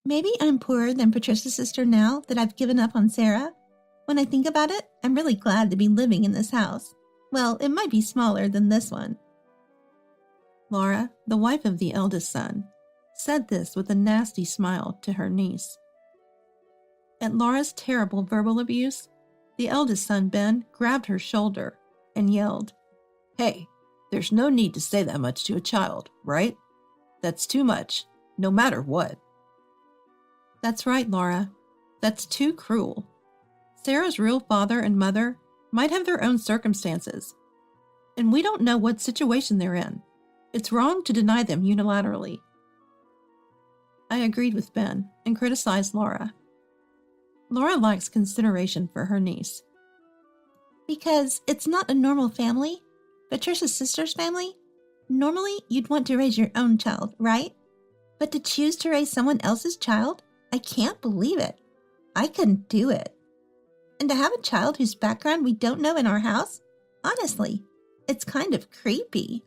Maybe I'm poorer than Patricia's sister now that I've given up on Sarah. When I think about it, I'm really glad to be living in this house. Well, it might be smaller than this one. Laura, the wife of the eldest son, said this with a nasty smile to her niece. At Laura's terrible verbal abuse, the eldest son, Ben, grabbed her shoulder and yelled, "Hey, there's no need to say that much to a child, right? That's too much, no matter what." That's right, Laura. That's too cruel. Sarah's real father and mother might have their own circumstances, and we don't know what situation they're in. It's wrong to deny them unilaterally. I agreed with Ben and criticized Laura. Laura lacks consideration for her niece. Because it's not a normal family. Patricia's sister's family? Normally, you'd want to raise your own child, right? But to choose to raise someone else's child? I can't believe it. I couldn't do it. And to have a child whose background we don't know in our house? Honestly, it's kind of creepy.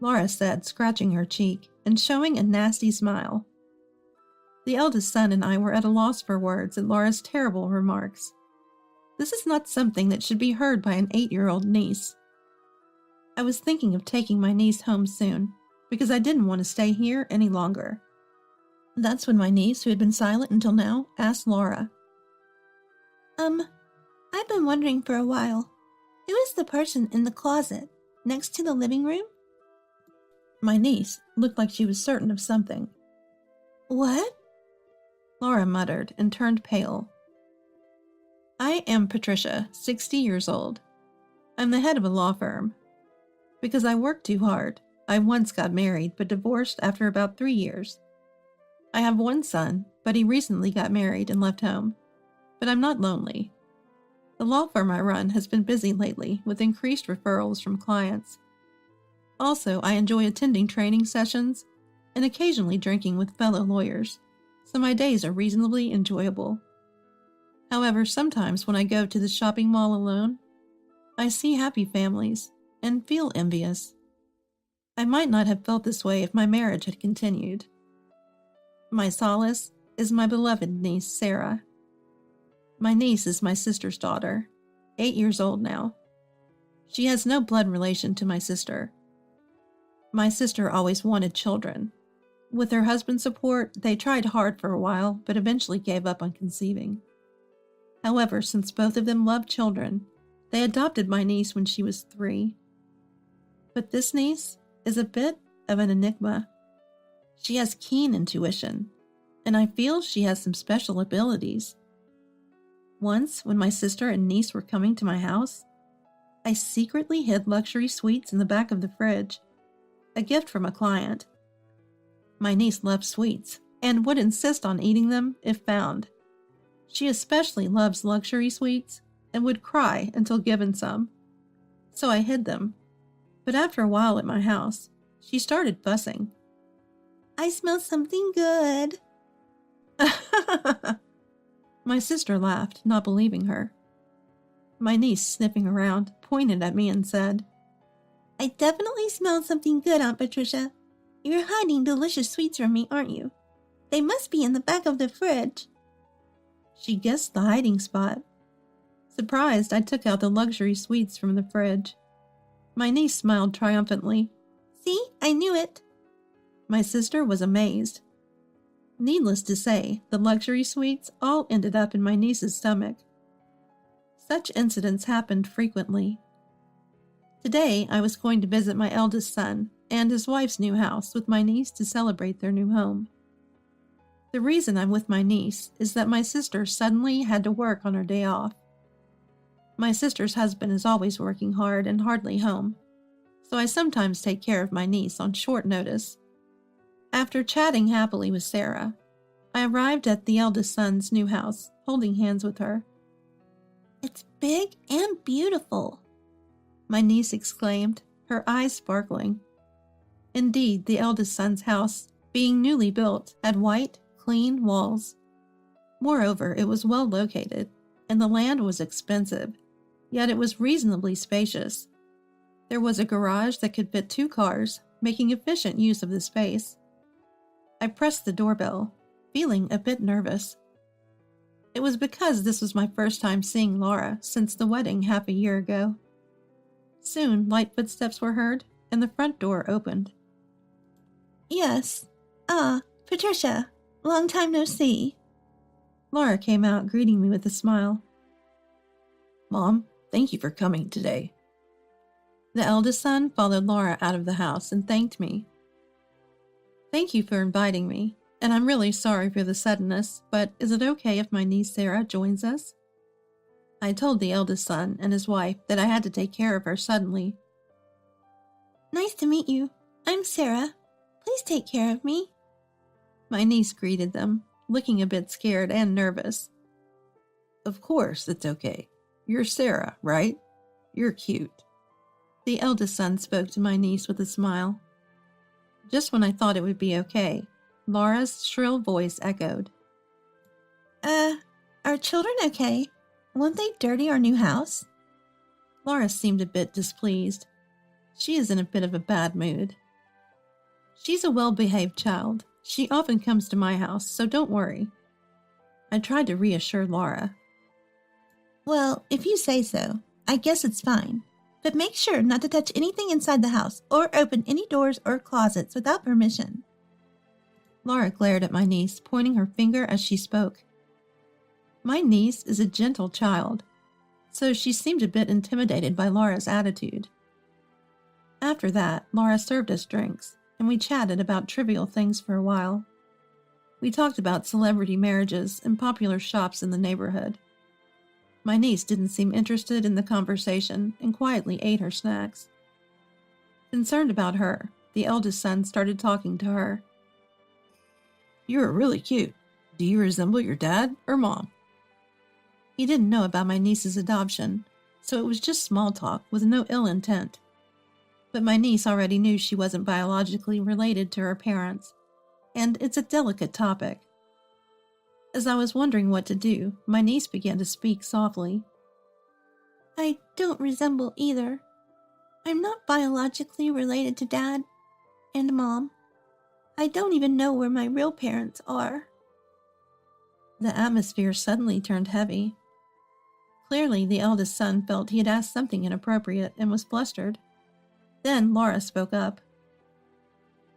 Laura said, scratching her cheek and showing a nasty smile. The eldest son and I were at a loss for words at Laura's terrible remarks. This is not something that should be heard by an 8-year-old niece. I was thinking of taking my niece home soon, because I didn't want to stay here any longer. That's when my niece, who had been silent until now, asked Laura, I've been wondering for a while, who is the person in the closet next to the living room? My niece looked like she was certain of something. What? Laura muttered and turned pale. I am Patricia, 60 years old. I'm the head of a law firm. Because I worked too hard, I once got married but divorced after about 3 years. I have one son, but he recently got married and left home. But I'm not lonely. The law firm I run has been busy lately with increased referrals from clients. Also, I enjoy attending training sessions and occasionally drinking with fellow lawyers, so my days are reasonably enjoyable. However, sometimes when I go to the shopping mall alone, I see happy families and feel envious. I might not have felt this way if my marriage had continued. My solace is my beloved niece, Sarah. My niece is my sister's daughter, 8 years old now. She has no blood relation to my sister. My sister always wanted children. With her husband's support, they tried hard for a while, but eventually gave up on conceiving. However, since both of them loved children, they adopted my niece when she was 3. But this niece is a bit of an enigma. She has keen intuition, and I feel she has some special abilities. Once, when my sister and niece were coming to my house, I secretly hid luxury sweets in the back of the fridge, a gift from a client. My niece loved sweets and would insist on eating them if found. She especially loves luxury sweets and would cry until given some. So I hid them. But after a while at my house, she started fussing. I smell something good. My sister laughed, not believing her. My niece, sniffing around, pointed at me and said, I definitely smell something good, Aunt Patricia. You're hiding delicious sweets from me, aren't you? They must be in the back of the fridge. She guessed the hiding spot. Surprised, I took out the luxury sweets from the fridge. My niece smiled triumphantly. See, I knew it. My sister was amazed. Needless to say, the luxury sweets all ended up in my niece's stomach. Such incidents happened frequently. Today, I was going to visit my eldest son and his wife's new house with my niece to celebrate their new home. The reason I'm with my niece is that my sister suddenly had to work on her day off. My sister's husband is always working hard and hardly home, so I sometimes take care of my niece on short notice. After chatting happily with Sarah, I arrived at the eldest son's new house, holding hands with her. It's big and beautiful, my niece exclaimed, her eyes sparkling. Indeed, the eldest son's house, being newly built, had white, clean walls. Moreover, it was well located, and the land was expensive, yet it was reasonably spacious. There was a garage that could fit 2 cars, making efficient use of the space. I pressed the doorbell, feeling a bit nervous. It was because this was my first time seeing Laura since the wedding half a year ago. Soon, light footsteps were heard, and the front door opened. Yes. Patricia. Long time no see. Laura came out, greeting me with a smile. Mom, thank you for coming today. The eldest son followed Laura out of the house and thanked me. Thank you for inviting me, and I'm really sorry for the suddenness, but is it okay if my niece Sarah joins us? I told the eldest son and his wife that I had to take care of her suddenly. Nice to meet you. I'm Sarah. Please take care of me. My niece greeted them, looking a bit scared and nervous. Of course, it's okay. You're Sarah, right? You're cute. The eldest son spoke to my niece with a smile. Just when I thought it would be okay, Laura's shrill voice echoed. Are children okay? Won't they dirty our new house? Laura seemed a bit displeased. She is in a bit of a bad mood. She's a well-behaved child. She often comes to my house, so don't worry. I tried to reassure Laura. Well, if you say so, I guess it's fine. But make sure not to touch anything inside the house or open any doors or closets without permission. Laura glared at my niece, pointing her finger as she spoke. My niece is a gentle child, so she seemed a bit intimidated by Laura's attitude. After that, Laura served us drinks, and we chatted about trivial things for a while. We talked about celebrity marriages and popular shops in the neighborhood. My niece didn't seem interested in the conversation and quietly ate her snacks. Concerned about her, the eldest son started talking to her. You're really cute. Do you resemble your dad or mom? He didn't know about my niece's adoption, so it was just small talk with no ill intent. But my niece already knew she wasn't biologically related to her parents, and it's a delicate topic. As I was wondering what to do, my niece began to speak softly. I don't resemble either. I'm not biologically related to Dad and Mom. I don't even know where my real parents are. The atmosphere suddenly turned heavy. Clearly, the eldest son felt he had asked something inappropriate and was flustered. Then Laura spoke up.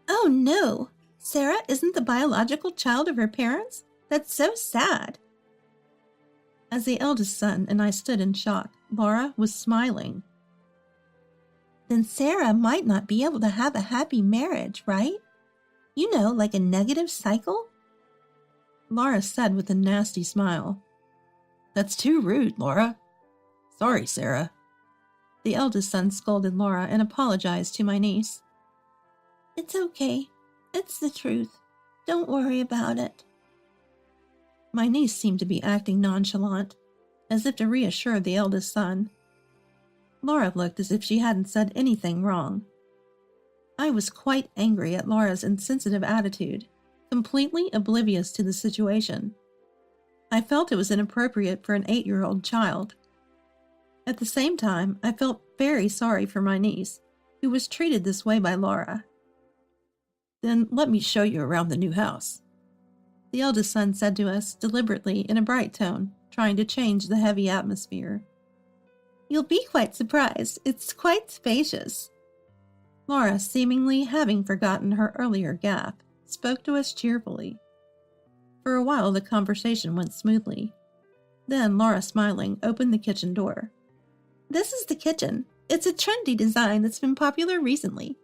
Oh no! Sarah isn't the biological child of her parents? That's so sad. As the eldest son and I stood in shock, Laura was smiling. Then Sarah might not be able to have a happy marriage, right? You know, like a negative cycle? Laura said with a nasty smile. That's too rude, Laura. Sorry, Sarah. The eldest son scolded Laura and apologized to my niece. It's okay. It's the truth. Don't worry about it. My niece seemed to be acting nonchalant, as if to reassure the eldest son. Laura looked as if she hadn't said anything wrong. I was quite angry at Laura's insensitive attitude, completely oblivious to the situation. I felt it was inappropriate for an 8-year-old child. At the same time, I felt very sorry for my niece, who was treated this way by Laura. Then let me show you around the new house, the eldest son said to us deliberately in a bright tone, trying to change the heavy atmosphere. You'll be quite surprised. It's quite spacious. Laura, seemingly having forgotten her earlier gaffe, spoke to us cheerfully. For a while the conversation went smoothly. Then Laura, smiling, opened the kitchen door. This is the kitchen. It's a trendy design that's been popular recently.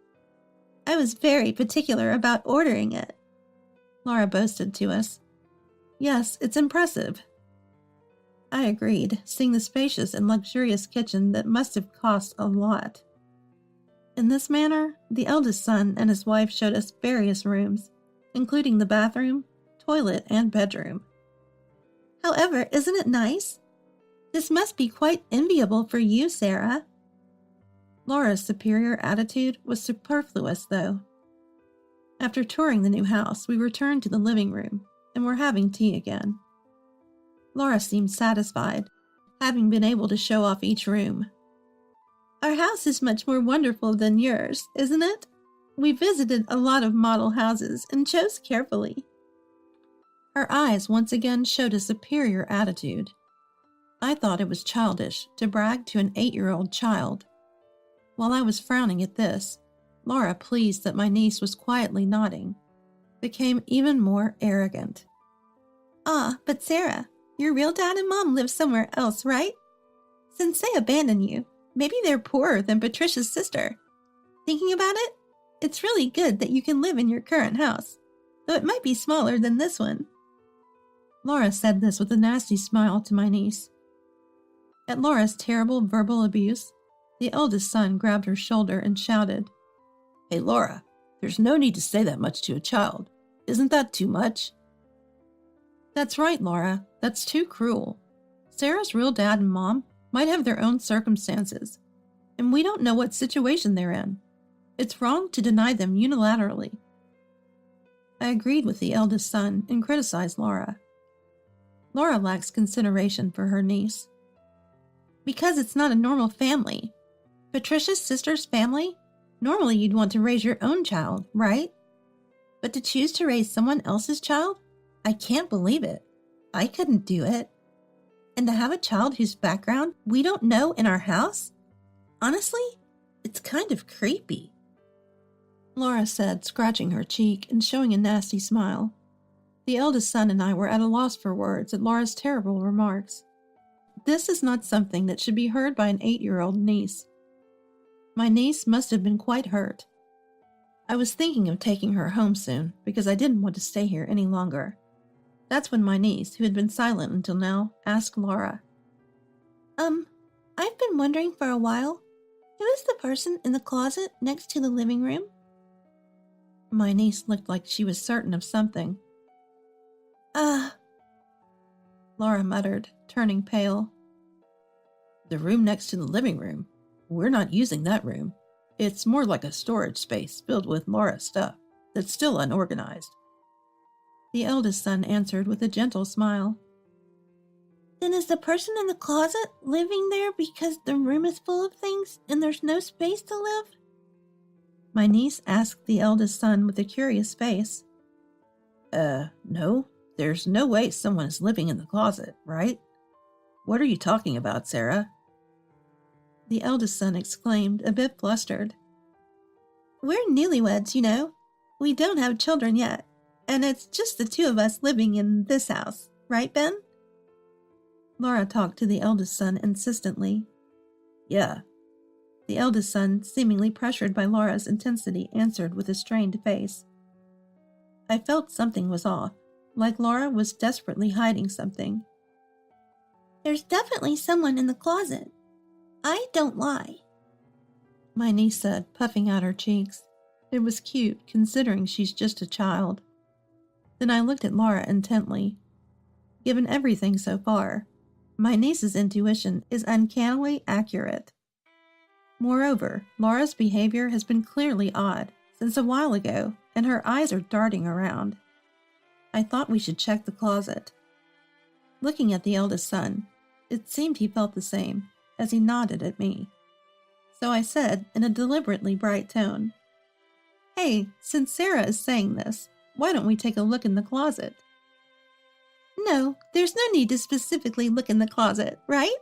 I was very particular about ordering it. Laura boasted to us. Yes, it's impressive. I agreed, seeing the spacious and luxurious kitchen that must have cost a lot. In this manner, the eldest son and his wife showed us various rooms, including the bathroom, toilet, and bedroom. However, isn't it nice? This must be quite enviable for you, Sarah. Laura's superior attitude was superfluous, though. After touring the new house, we returned to the living room and were having tea again. Laura seemed satisfied, having been able to show off each room. Our house is much more wonderful than yours, isn't it? We visited a lot of model houses and chose carefully. Her eyes once again showed a superior attitude. I thought it was childish to brag to an 8-year-old child. While I was frowning at this, Laura, pleased that my niece was quietly nodding, became even more arrogant. Ah, but Sarah, your real dad and mom live somewhere else, right? Since they abandoned you, maybe they're poorer than Patricia's sister. Thinking about it, it's really good that you can live in your current house, though it might be smaller than this one. Laura said this with a nasty smile to my niece. At Laura's terrible verbal abuse, the eldest son grabbed her shoulder and shouted, "Hey, Laura, there's no need to say that much to a child. Isn't that too much?" "That's right, Laura. That's too cruel. Sarah's real dad and mom might have their own circumstances, and we don't know what situation they're in. It's wrong to deny them unilaterally." I agreed with the eldest son and criticized Laura. Laura lacks consideration for her niece. Because it's not a normal family. Patricia's sister's family? Normally you'd want to raise your own child, right? But to choose to raise someone else's child? I can't believe it. I couldn't do it. And to have a child whose background we don't know in our house? Honestly, it's kind of creepy. Laura said, scratching her cheek and showing a nasty smile. The eldest son and I were at a loss for words at Laura's terrible remarks. This is not something that should be heard by an 8-year-old niece. My niece must have been quite hurt. I was thinking of taking her home soon because I didn't want to stay here any longer. That's when my niece, who had been silent until now, asked Laura, I've been wondering for a while, who is the person in the closet next to the living room? My niece looked like she was certain of something. Laura muttered, turning pale. "The room next to the living room? We're not using that room. It's more like a storage space filled with Laura's stuff that's still unorganized." The eldest son answered with a gentle smile. Then is the person in the closet living there because the room is full of things and there's no space to live? My niece asked the eldest son with a curious face. No. There's no way someone is living in the closet, right? What are you talking about, Sarah?" The eldest son exclaimed, a bit flustered. We're newlyweds, you know. We don't have children yet, and it's just the two of us living in this house, right, Ben? Laura talked to the eldest son insistently. "Yeah." The eldest son, seemingly pressured by Laura's intensity, answered with a strained face. I felt something was off, like Laura was desperately hiding something. There's definitely someone in the closet. I don't lie, my niece said, puffing out her cheeks. It was cute, considering she's just a child. Then I looked at Laura intently. Given everything so far, my niece's intuition is uncannily accurate. Moreover, Laura's behavior has been clearly odd since a while ago, and her eyes are darting around. I thought we should check the closet. Looking at the eldest son, it seemed he felt the same, as he nodded at me. So I said, in a deliberately bright tone, "Hey, since Sarah is saying this, why don't we take a look in the closet?" No, there's no need to specifically look in the closet, right?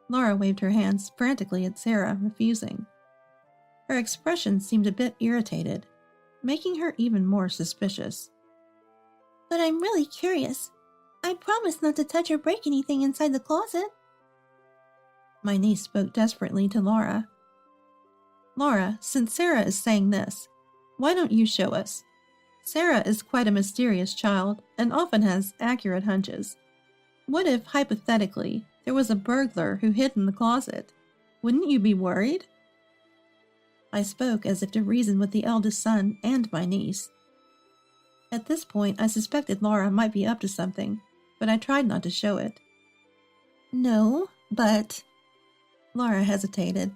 Laura waved her hands frantically at Sarah, refusing. Her expression seemed a bit irritated, making her even more suspicious. But I'm really curious. I promise not to touch or break anything inside the closet. My niece spoke desperately to Laura. "Laura, since Sarah is saying this, why don't you show us? Sarah is quite a mysterious child and often has accurate hunches. What if, hypothetically, there was a burglar who hid in the closet? Wouldn't you be worried?" I spoke as if to reason with the eldest son and my niece. At this point, I suspected Laura might be up to something, but I tried not to show it. No, but... Laura hesitated.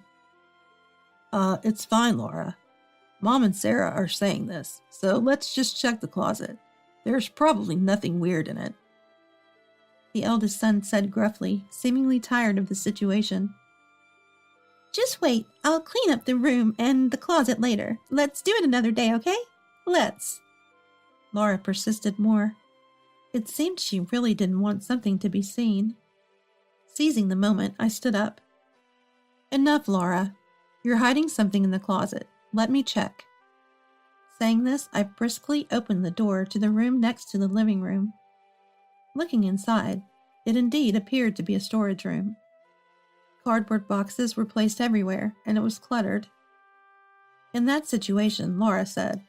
It's fine, Laura. Mom and Sarah are saying this, so let's just check the closet. There's probably nothing weird in it." The eldest son said gruffly, seemingly tired of the situation. Just wait. I'll clean up the room and the closet later. Let's do it another day, okay? Let's. Laura persisted more. It seemed she really didn't want something to be seen. Seizing the moment, I stood up. Enough, Laura. You're hiding something in the closet. Let me check. Saying this, I briskly opened the door to the room next to the living room. Looking inside, it indeed appeared to be a storage room. Cardboard boxes were placed everywhere, and it was cluttered. In that situation, Laura said,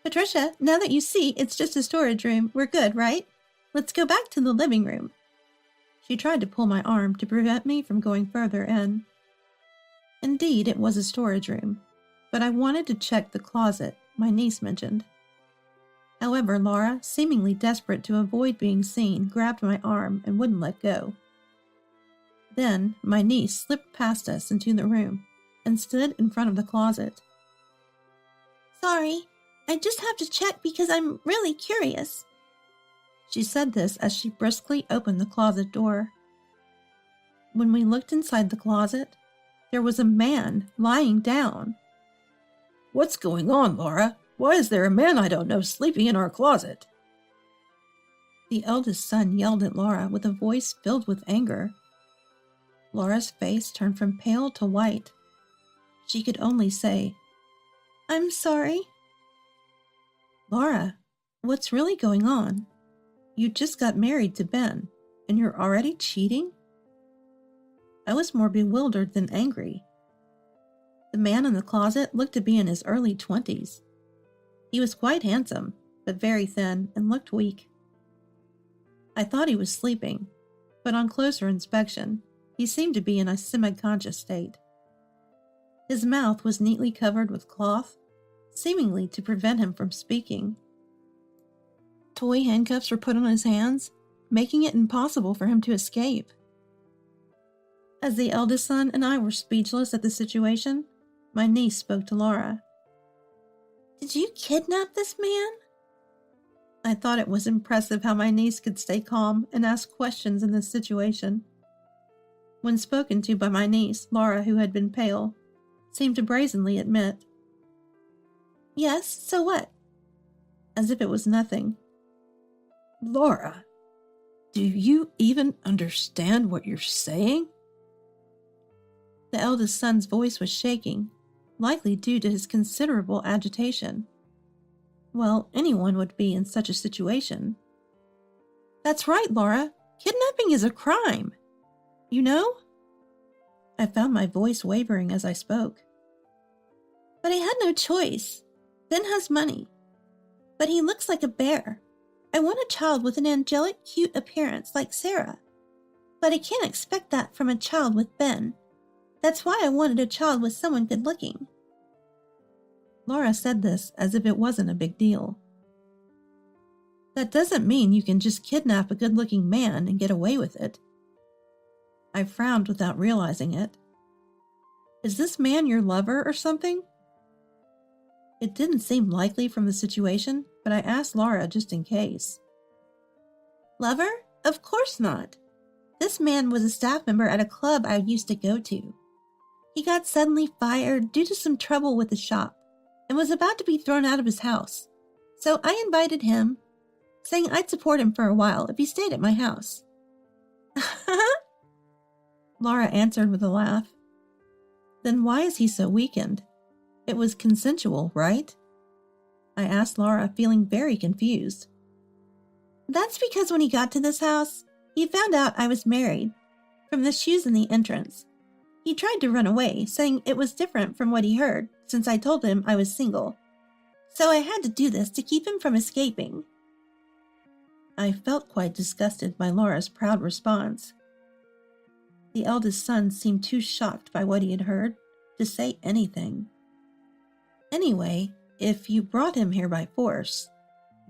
Patricia, now that you see it's just a storage room, we're good, right? Let's go back to the living room. She tried to pull my arm to prevent me from going further in. Indeed, it was a storage room, but I wanted to check the closet my niece mentioned. However, Laura, seemingly desperate to avoid being seen, grabbed my arm and wouldn't let go. Then, my niece slipped past us into the room and stood in front of the closet. Sorry, I just have to check because I'm really curious. She said this as she briskly opened the closet door. When we looked inside the closet, there was a man lying down. What's going on, Laura? Why is there a man I don't know sleeping in our closet? The eldest son yelled at Laura with a voice filled with anger. Laura's face turned from pale to white. She could only say, I'm sorry. Laura, what's really going on? You just got married to Ben, and you're already cheating? I was more bewildered than angry. The man in the closet looked to be in his early 20s. He was quite handsome, but very thin and looked weak. I thought he was sleeping, but on closer inspection, he seemed to be in a semi-conscious state. His mouth was neatly covered with cloth, seemingly to prevent him from speaking. Toy handcuffs were put on his hands, making it impossible for him to escape. As the eldest son and I were speechless at the situation, my niece spoke to Laura. Did you kidnap this man? I thought it was impressive how my niece could stay calm and ask questions in this situation. When spoken to by my niece, Laura, who had been pale, seemed to brazenly admit. Yes, so what? As if it was nothing. Laura, do you even understand what you're saying? The eldest son's voice was shaking, likely due to his considerable agitation. Well, anyone would be in such a situation. That's right, Laura. Kidnapping is a crime. You know? I found my voice wavering as I spoke. But I had no choice. Ben has money. But he looks like a bear. I want a child with an angelic, cute appearance like Sarah. But I can't expect that from a child with Ben. That's why I wanted a child with someone good looking. Laura said this as if it wasn't a big deal. That doesn't mean you can just kidnap a good-looking man and get away with it. I frowned without realizing it. Is this man your lover or something? It didn't seem likely from the situation, but I asked Laura just in case. Lover? Of course not. This man was a staff member at a club I used to go to. He got suddenly fired due to some trouble with the shop and was about to be thrown out of his house. So I invited him, saying I'd support him for a while if he stayed at my house. Laura answered with a laugh. Then why is he so weakened? It was consensual, right? I asked Laura, feeling very confused. That's because when he got to this house, he found out I was married, from the shoes in the entrance. He tried to run away, saying it was different from what he heard, since I told him I was single. So I had to do this to keep him from escaping. I felt quite disgusted by Laura's proud response. The eldest son seemed too shocked by what he had heard to say anything. Anyway, if you brought him here by force,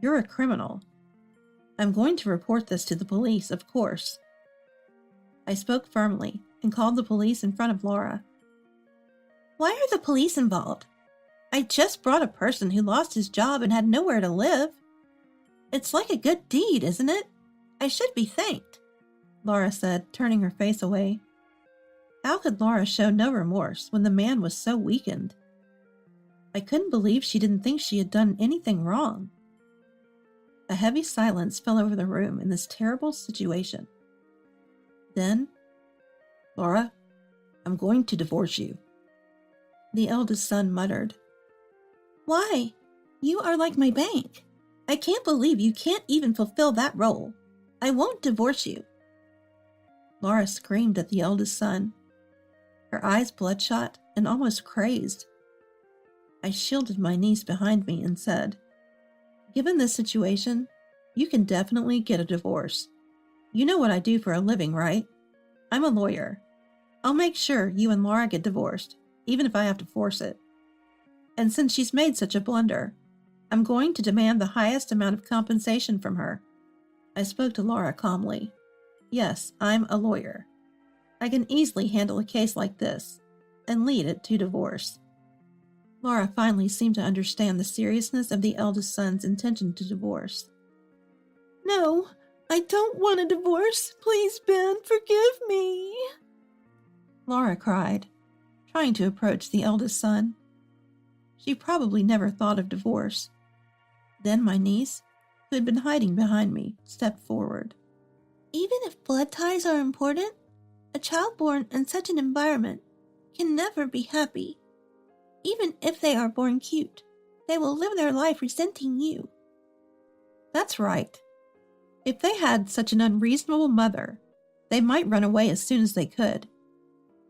you're a criminal. I'm going to report this to the police, of course. I spoke firmly and called the police in front of Laura. Why are the police involved? I just brought a person who lost his job and had nowhere to live. It's like a good deed, isn't it? I should be thanked, Laura said, turning her face away. How could Laura show no remorse when the man was so weakened? I couldn't believe she didn't think she had done anything wrong. A heavy silence fell over the room in this terrible situation. Then, Laura, I'm going to divorce you. The eldest son muttered. Why? You are like my bank. I can't believe you can't even fulfill that role. I won't divorce you. Laura screamed at the eldest son, her eyes bloodshot and almost crazed. I shielded my niece behind me and said, given this situation, you can definitely get a divorce. You know what I do for a living, right? I'm a lawyer. I'll make sure you and Laura get divorced, even if I have to force it. And since she's made such a blunder, I'm going to demand the highest amount of compensation from her. I spoke to Laura calmly. Yes, I'm a lawyer. I can easily handle a case like this and lead it to divorce. Laura finally seemed to understand the seriousness of the eldest son's intention to divorce. No, I don't want a divorce. Please, Ben, forgive me. Laura cried, trying to approach the eldest son. She probably never thought of divorce. Then my niece, who had been hiding behind me, stepped forward. Even if blood ties are important, a child born in such an environment can never be happy. Even if they are born cute, they will live their life resenting you. That's right. If they had such an unreasonable mother, they might run away as soon as they could.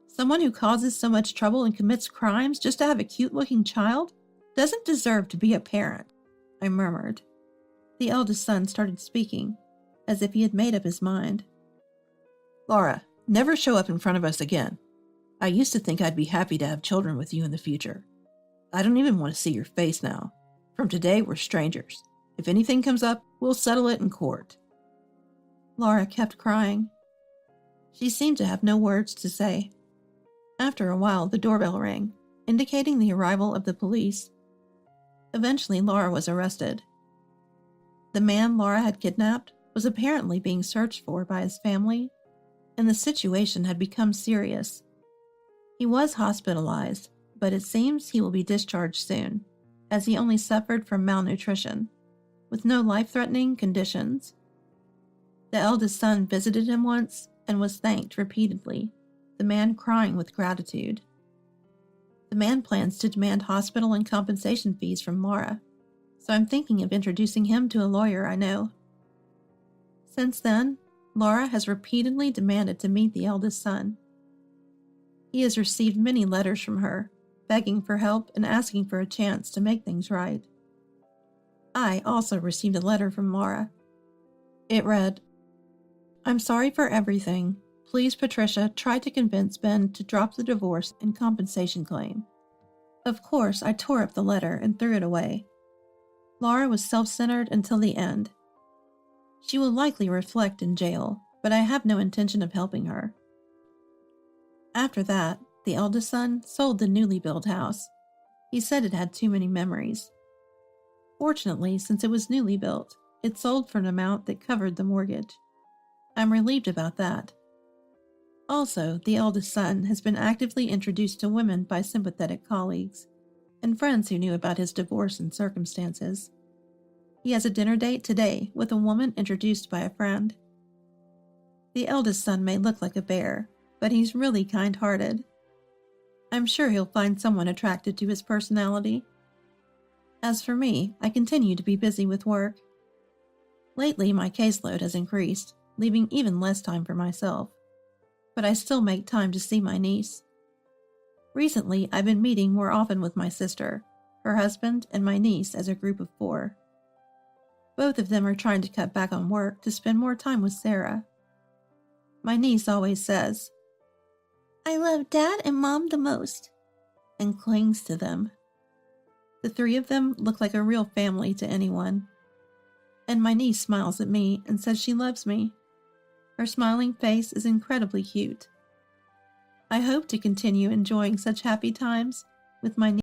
Someone who causes so much trouble and commits crimes just to have a cute-looking child doesn't deserve to be a parent, I murmured. The eldest son started speaking, as if he had made up his mind. Laura, never show up in front of us again. I used to think I'd be happy to have children with you in the future. I don't even want to see your face now. From today, we're strangers. If anything comes up, we'll settle it in court. Laura kept crying. She seemed to have no words to say. After a while, the doorbell rang, indicating the arrival of the police. Eventually, Laura was arrested. The man Laura had kidnapped was apparently being searched for by his family, and the situation had become serious. He was hospitalized, but it seems he will be discharged soon, as he only suffered from malnutrition, with no life-threatening conditions. The eldest son visited him once and was thanked repeatedly, the man crying with gratitude. The man plans to demand hospital and compensation fees from Laura, so I'm thinking of introducing him to a lawyer I know. Since then, Laura has repeatedly demanded to meet the eldest son. He has received many letters from her, begging for help and asking for a chance to make things right. I also received a letter from Laura. It read, "I'm sorry for everything. Please, Patricia, try to convince Ben to drop the divorce and compensation claim." Of course, I tore up the letter and threw it away. Laura was self-centered until the end. She will likely reflect in jail, but I have no intention of helping her. After that, the eldest son sold the newly built house. He said it had too many memories. Fortunately, since it was newly built, it sold for an amount that covered the mortgage. I'm relieved about that. Also, the eldest son has been actively introduced to women by sympathetic colleagues and friends who knew about his divorce and circumstances. He has a dinner date today with a woman introduced by a friend. The eldest son may look like a bear, but he's really kind-hearted. I'm sure he'll find someone attracted to his personality. As for me, I continue to be busy with work. Lately, my caseload has increased, leaving even less time for myself. But I still make time to see my niece. Recently, I've been meeting more often with my sister, her husband, and my niece as a group of 4. Both of them are trying to cut back on work to spend more time with Sarah. My niece always says, "I love Dad and Mom the most," and clings to them. The 3 of them look like a real family to anyone. And my niece smiles at me and says she loves me. Her smiling face is incredibly cute. I hope to continue enjoying such happy times with my niece.